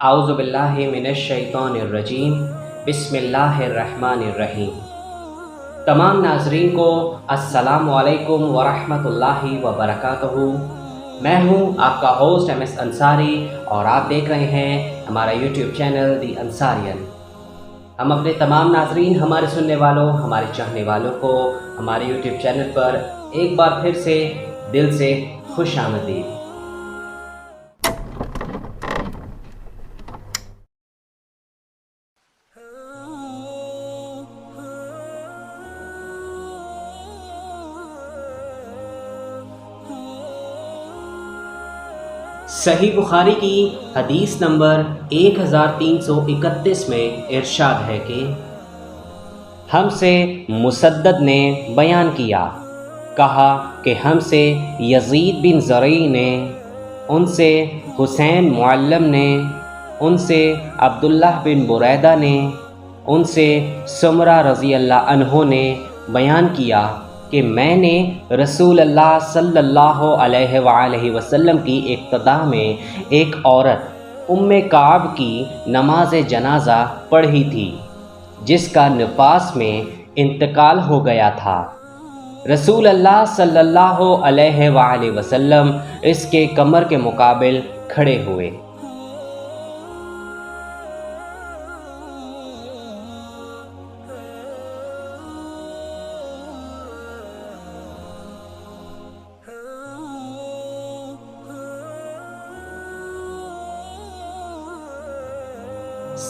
اعوذ باللہ من الشیطان الرجیم بسم اللہ الرحمن الرحیم۔ تمام ناظرین کو السلام علیکم ورحمۃ اللہ وبرکاتہ۔ میں ہوں آپ کا ہوسٹ ایم ایس انصاری اور آپ دیکھ رہے ہیں ہمارا یوٹیوب چینل دی انصاریان۔ ہم اپنے تمام ناظرین، ہمارے سننے والوں، ہمارے چاہنے والوں کو ہمارے یوٹیوب چینل پر ایک بار پھر سے دل سے خوش آمدید۔ صحیح بخاری کی حدیث نمبر 1331 میں ارشاد ہے کہ ہم سے مسدد نے بیان کیا، کہا کہ ہم سے یزید بن زرعی نے، ان سے حسین معلم نے، ان سے عبداللہ بن بریدہ نے، ان سے سمرہ رضی اللہ عنہ نے بیان کیا کہ میں نے رسول اللہ صلی اللہ علیہ وآلہ وسلم کی اقتداء میں ایک عورت ام کعب کی نماز جنازہ پڑھی تھی جس کا نفاس میں انتقال ہو گیا تھا۔ رسول اللہ صلی اللہ علیہ وآلہ وسلم اس کے کمر کے مقابل کھڑے ہوئے۔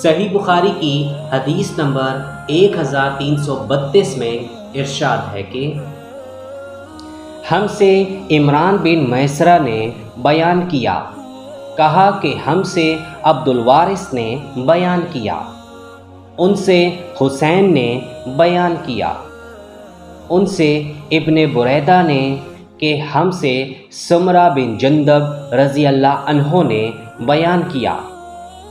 صحیح بخاری کی حدیث نمبر 1332 میں ارشاد ہے کہ ہم سے عمران بن میسرہ نے بیان کیا، کہا کہ ہم سے عبد الوارث نے بیان کیا، ان سے حسین نے بیان کیا، ان سے ابن بریدہ نے کہ ہم سے سمرہ بن جندب رضی اللہ عنہ نے بیان کیا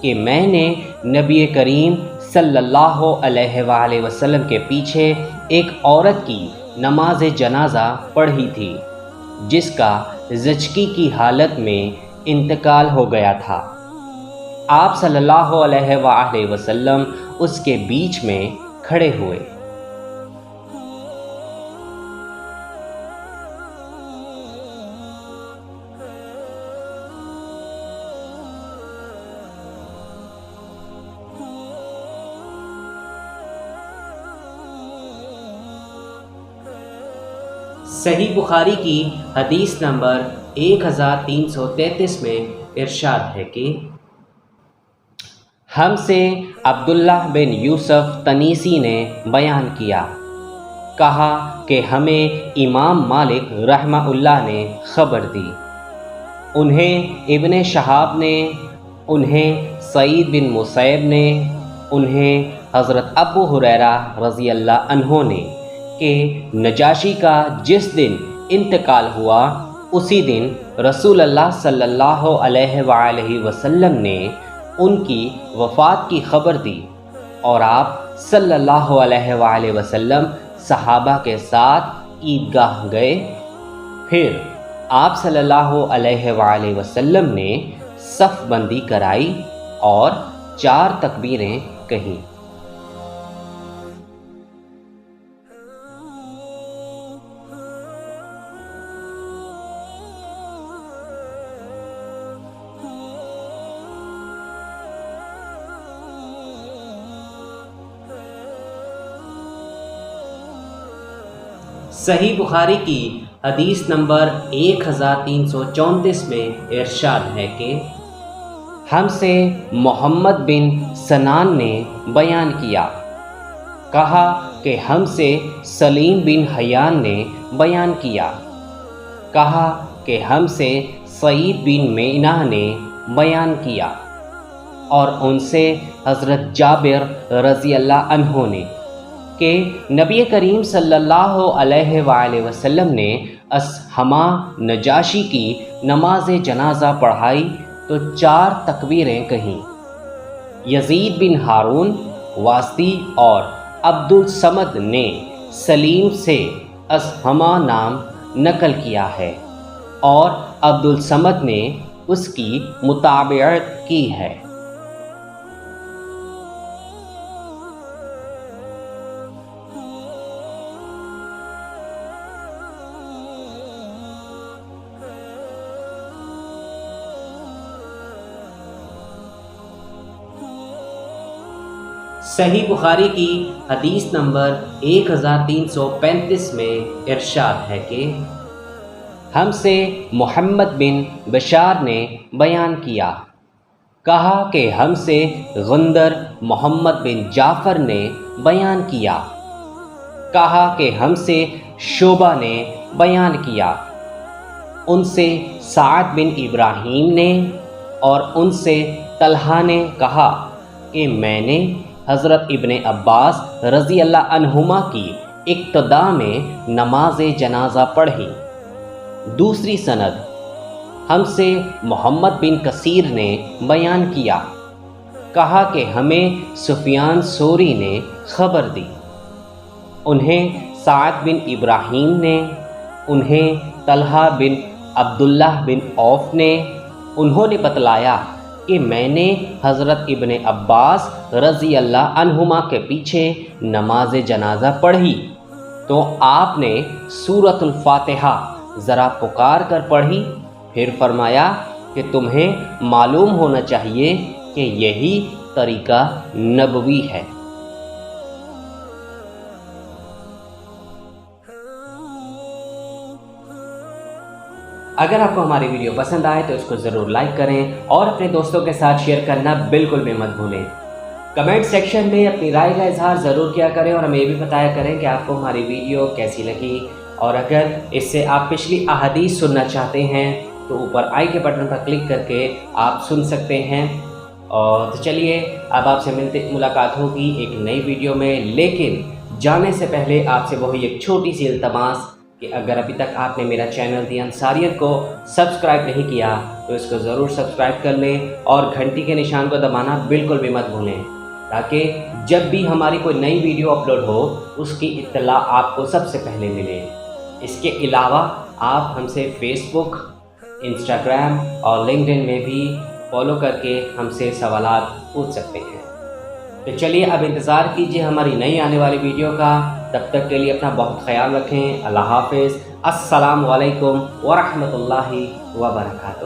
کہ میں نے نبی کریم صلی اللہ علیہ وآلہ وسلم کے پیچھے ایک عورت کی نماز جنازہ پڑھی تھی جس کا زچگی کی حالت میں انتقال ہو گیا تھا۔ آپ صلی اللہ علیہ وآلہ وسلم اس کے بیچ میں کھڑے ہوئے۔ صحیح بخاری کی حدیث نمبر 1333 میں ارشاد ہے کہ ہم سے عبداللہ بن یوسف تنیسی نے بیان کیا، کہا کہ ہمیں امام مالک رحمہ اللہ نے خبر دی، انہیں ابن شہاب نے، انہیں سعید بن مسیب نے، انہیں حضرت ابو ہریرہ رضی اللہ عنہ نے کہ نجاشی کا جس دن انتقال ہوا اسی دن رسول اللہ صلی اللہ علیہ وآلہ وسلم نے ان کی وفات کی خبر دی، اور آپ صلی اللہ علیہ وآلہ وسلم صحابہ کے ساتھ عیدگاہ گئے۔ پھر آپ صلی اللہ علیہ وآلہ وسلم نے صف بندی کرائی اور 4 تکبیریں کہیں۔ صحیح بخاری کی حدیث نمبر 1334 میں ارشاد ہے کہ ہم سے محمد بن سنان نے بیان کیا، کہا کہ ہم سے سلیم بن حیان نے بیان کیا، کہا کہ ہم سے سعید بن مینا نے بیان کیا، اور ان سے حضرت جابر رضی اللہ عنہ نے کہ نبی کریم صلی اللہ علیہ وآلہ وسلم نے اصحمہ نجاشی کی نماز جنازہ پڑھائی تو 4 تکبیریں کہیں۔ یزید بن ہارون واسطی اور عبد الصمد نے سلیم سے اصحمہ نام نقل کیا ہے اور عبد الصمد نے اس کی متابعت کی ہے۔ صحیح بخاری کی حدیث نمبر 1335 میں ارشاد ہے کہ ہم سے محمد بن بشار نے بیان کیا، کہا کہ ہم سے غندر محمد بن جعفر نے بیان کیا، کہا کہ ہم سے شعبہ نے بیان کیا، ان سے سعد بن ابراہیم نے اور ان سے طلحہ نے کہا کہ میں نے حضرت ابن عباس رضی اللہ عنہما کی اقتداء میں نماز جنازہ پڑھی۔ دوسری سند، ہم سے محمد بن کثیر نے بیان کیا، کہا کہ ہمیں سفیان ثوری نے خبر دی، انہیں سعد بن ابراہیم نے، انہیں طلحہ بن عبداللہ بن عوف نے، انہوں نے بتلایا کہ میں نے حضرت ابن عباس رضی اللہ عنہما کے پیچھے نماز جنازہ پڑھی تو آپ نے سورۃ الفاتحہ ذرا پکار کر پڑھی، پھر فرمایا کہ تمہیں معلوم ہونا چاہیے کہ یہی طریقہ نبوی ہے۔ اگر آپ کو ہماری ویڈیو پسند آئے تو اس کو ضرور لائک کریں اور اپنے دوستوں کے ساتھ شیئر کرنا بالکل بھی مت بھولیں۔ کمنٹ سیکشن میں اپنی رائے کا اظہار ضرور کیا کریں اور ہمیں یہ بھی بتایا کریں کہ آپ کو ہماری ویڈیو کیسی لگی، اور اگر اس سے آپ پچھلی احادیث سننا چاہتے ہیں تو اوپر آئی کے بٹن پر کلک کر کے آپ سن سکتے ہیں۔ اور تو چلیے اب آپ سے ملاقات ہوگی ایک نئی ویڈیو میں، لیکن جانے سے پہلے آپ سے وہی ایک چھوٹی سی التماس کہ اگر ابھی تک آپ نے میرا چینل دی انصاریت کو سبسکرائب نہیں کیا تو اس کو ضرور سبسکرائب کر لیں اور گھنٹی کے نشان کو دبانا بالکل بھی مت بھولیں، تاکہ جب بھی ہماری کوئی نئی ویڈیو اپلوڈ ہو اس کی اطلاع آپ کو سب سے پہلے ملے۔ اس کے علاوہ آپ ہم سے فیس بک، انسٹاگرام اور لنکڈ ان میں بھی فالو کر کے ہم سے سوالات پوچھ سکتے ہیں۔ تو چلیے اب انتظار کیجیے ہماری نئی آنے والی ویڈیو کا، تب تک کے لیے اپنا بہت خیال رکھیں۔ اللہ حافظ۔ السلام علیکم ورحمۃ اللہ وبرکاتہ۔